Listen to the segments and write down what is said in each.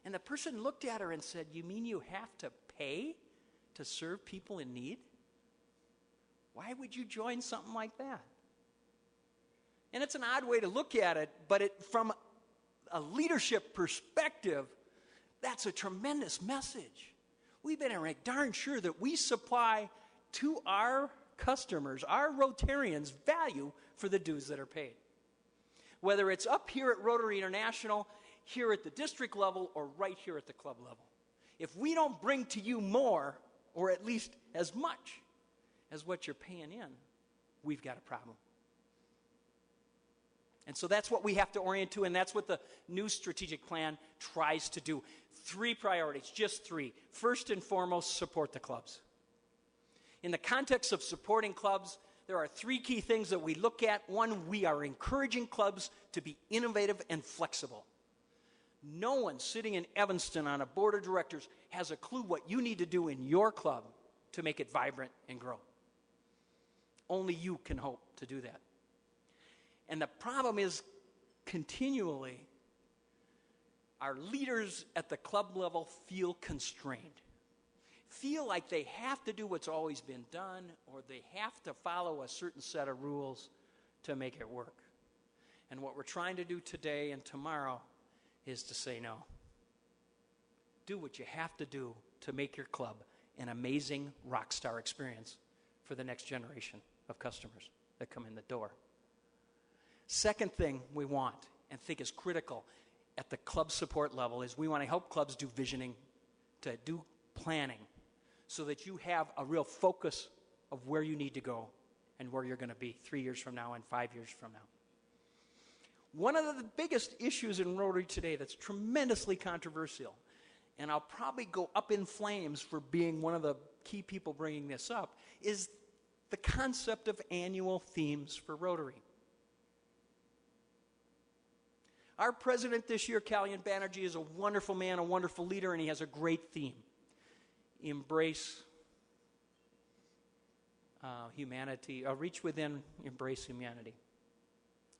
And the person looked at her and said, "You mean you have to pay to serve people in need? Why would you join something like that?" And it's an odd way to look at it, but from a leadership perspective, that's a tremendous message. We better make darn sure that we supply to our customers, our Rotarians, value for the dues that are paid. Whether it's up here at Rotary International, here at the district level, or right here at the club level. If we don't bring to you more, or at least as much as what you're paying in, we've got a problem. And so that's what we have to orient to, and that's what the new strategic plan tries to do. 3 priorities, just 3. First and foremost, support the clubs. In the context of supporting clubs, there are 3 key things that we look at. 1, we are encouraging clubs to be innovative and flexible. No one sitting in Evanston on a board of directors has a clue what you need to do in your club to make it vibrant and grow. Only you can hope to do that. And the problem is, continually, our leaders at the club level feel constrained. Feel like they have to do what's always been done, or they have to follow a certain set of rules to make it work. And what we're trying to do today and tomorrow is to say no. Do what you have to do to make your club an amazing rock star experience for the next generation of customers that come in the door. Second thing we want and think is critical at the club support level is we want to help clubs do visioning, to do planning, so that you have a real focus of where you need to go and where you're going to be 3 years from now and 5 years from now. One of the biggest issues in Rotary today that's tremendously controversial, and I'll probably go up in flames for being one of the key people bringing this up, is the concept of annual themes for Rotary. Our president this year, Kalyan Banerjee, is a wonderful man, a wonderful leader, and he has a great theme. Embrace humanity, reach within, embrace humanity.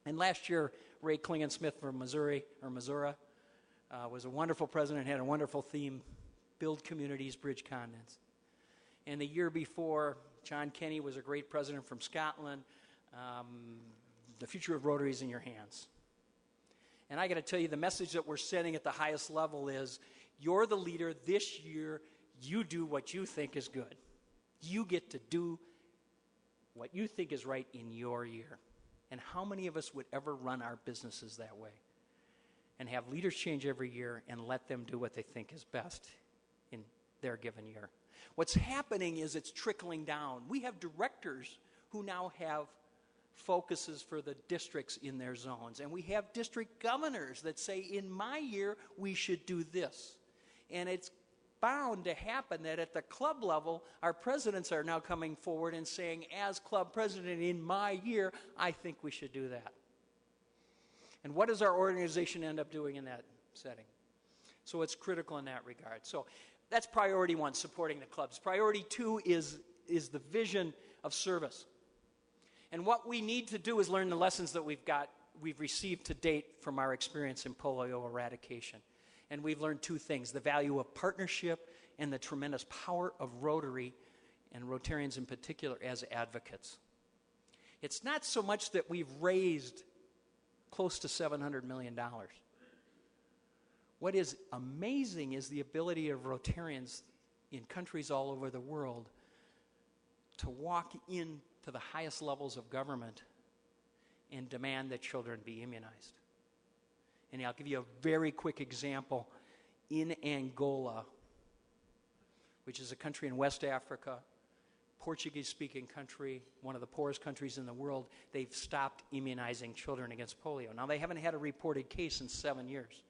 And last year, Ray Klingon-Smith from Missouri, was a wonderful president, had a wonderful theme, build communities, bridge continents. And the year before, John Kenny was a great president from Scotland. The future of Rotary is in your hands. And I got to tell you, the message that we're sending at the highest level is, you're the leader this year. You do what you think is good. You get to do what you think is right in your year. And how many of us would ever run our businesses that way? And have leaders change every year and let them do what they think is best in their given year. What's happening is it's trickling down. We have directors who now have focuses for the districts in their zones. And we have district governors that say, in my year, we should do this. And it's bound to happen that at the club level, our presidents are now coming forward and saying, as club president in my year, I think we should do that. And what does our organization end up doing in that setting? So it's critical in that regard. So that's priority 1, supporting the clubs. Priority 2 is the vision of service. And what we need to do is learn the lessons that we've received to date from our experience in polio eradication. And we've learned 2 things: the value of partnership and the tremendous power of Rotary, and Rotarians in particular, as advocates. It's not so much that we've raised close to $700 million. What is amazing is the ability of Rotarians in countries all over the world to walk into the highest levels of government and demand that children be immunized. And I'll give you a very quick example. In Angola, which is a country in West Africa, Portuguese-speaking country, one of the poorest countries in the world, they've stopped immunizing children against polio. Now, they haven't had a reported case in 7 years.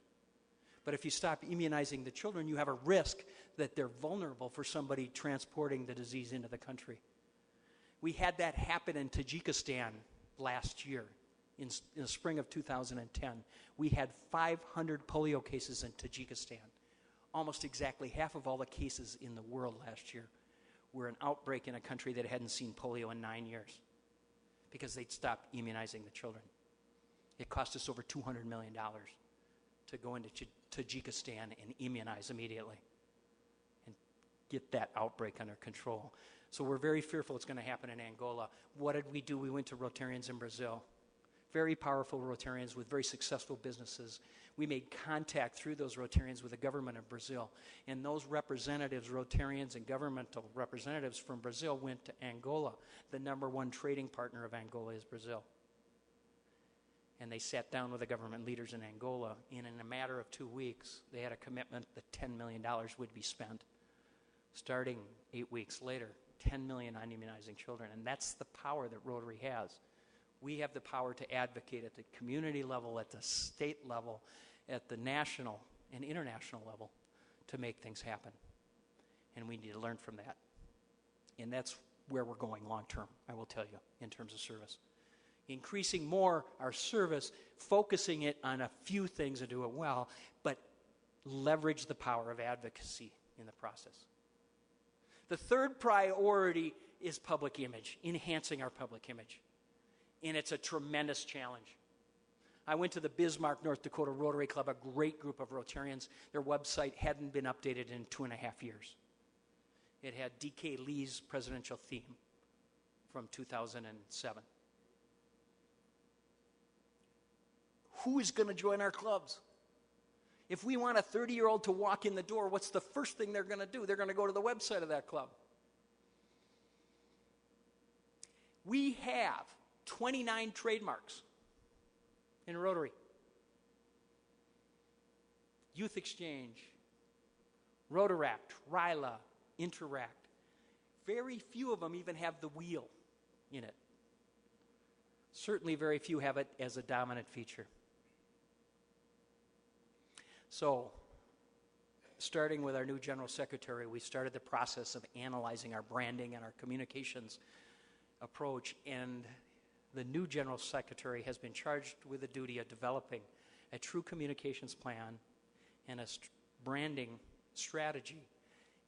But if you stop immunizing the children, you have a risk that they're vulnerable for somebody transporting the disease into the country. We had that happen in Tajikistan last year. In the spring of 2010, we had 500 polio cases in Tajikistan. Almost exactly half of all the cases in the world last year were an outbreak in a country that hadn't seen polio in 9 years because they'd stopped immunizing the children. It cost us over $200 million to go into Tajikistan and immunize immediately and get that outbreak under control. So we're very fearful it's going to happen in Angola. What did we do? We went to Rotarians in Brazil. Very powerful Rotarians with very successful businesses. We made contact through those Rotarians with the government of Brazil. And those representatives, Rotarians and governmental representatives from Brazil, went to Angola. The number one trading partner of Angola is Brazil. And they sat down with the government leaders in Angola, and in a matter of 2 weeks, they had a commitment that $10 million would be spent. Starting 8 weeks later, $10 million on immunizing children. And that's the power that Rotary has. We have the power to advocate at the community level, at the state level, at the national and international level to make things happen. And we need to learn from that. And that's where we're going long term, I will tell you, in terms of service. Increasing more our service, focusing it on a few things and do it well, but leverage the power of advocacy in the process. The third priority is public image, enhancing our public image. And it's a tremendous challenge. I went to the Bismarck, North Dakota Rotary Club, a great group of Rotarians. Their website hadn't been updated in 2.5 years. It had D.K. Lee's presidential theme from 2007. Who is going to join our clubs? If we want a 30-year-old to walk in the door, what's the first thing they're going to do? They're going to go to the website of that club. We have 29 trademarks in Rotary. Youth Exchange, Rotaract, RILA, Interact. Very few of them even have the wheel in it. Certainly very few have it as a dominant feature. So, starting with our new General Secretary, we started the process of analyzing our branding and our communications approach, and the new General Secretary has been charged with the duty of developing a true communications plan and a branding strategy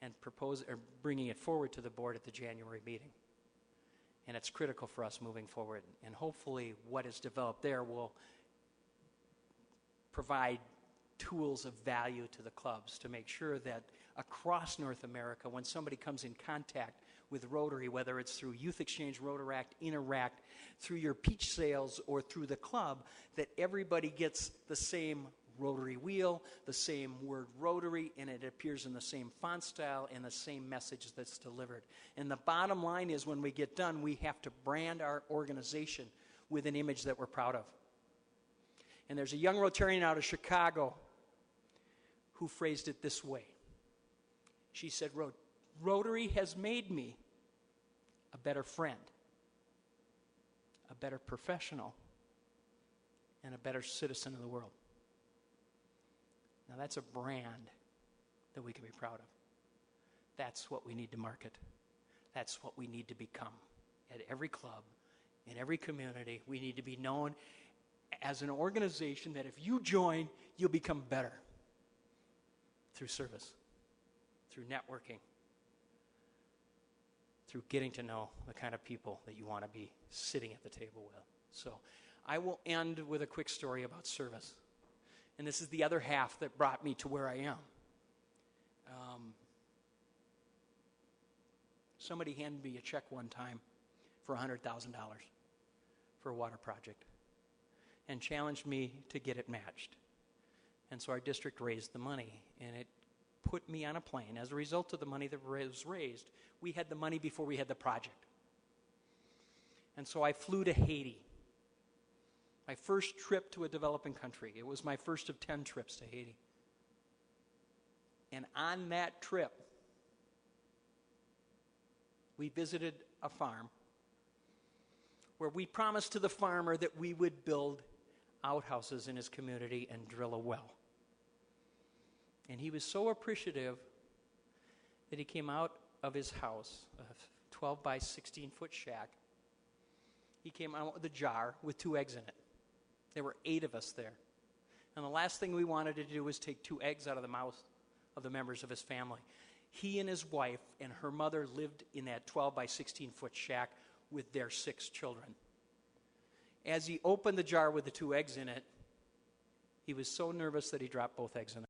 and bringing it forward to the board at the January meeting. And it's critical for us moving forward. And hopefully what is developed there will provide tools of value to the clubs to make sure that across North America, when somebody comes in contact with Rotary, whether it's through Youth Exchange, Rotaract, Interact, through your peach sales, or through the club, that everybody gets the same Rotary wheel, the same word Rotary, and it appears in the same font style and the same message that's delivered. And the bottom line is, when we get done, we have to brand our organization with an image that we're proud of. And there's a young Rotarian out of Chicago who phrased it this way. She said, Rotary has made me a better friend, a better professional, and a better citizen of the world. Now that's a brand that we can be proud of. That's what we need to market. That's what we need to become. At every club, in every community, we need to be known as an organization that if you join, you'll become better. Through service, through networking, through getting to know the kind of people that you want to be sitting at the table with. So I will end with a quick story about service. And this is the other half that brought me to where I am. Somebody handed me a check one time for $100,000 for a water project and challenged me to get it matched. And so our district raised the money, and it put me on a plane. As a result of the money that was raised, we had the money before we had the project. And so I flew to Haiti. My first trip to a developing country. It was my first of 10 trips to Haiti. And on that trip, we visited a farm where we promised to the farmer that we would build outhouses in his community and drill a well. And he was so appreciative that he came out of his house, a 12 by 16 foot shack. He came out with a jar with 2 eggs in it. There were 8 of us there. And the last thing we wanted to do was take 2 eggs out of the mouth of the members of his family. He and his wife and her mother lived in that 12 by 16 foot shack with their 6 children. As he opened the jar with the 2 eggs in it, He was so nervous that he dropped both eggs in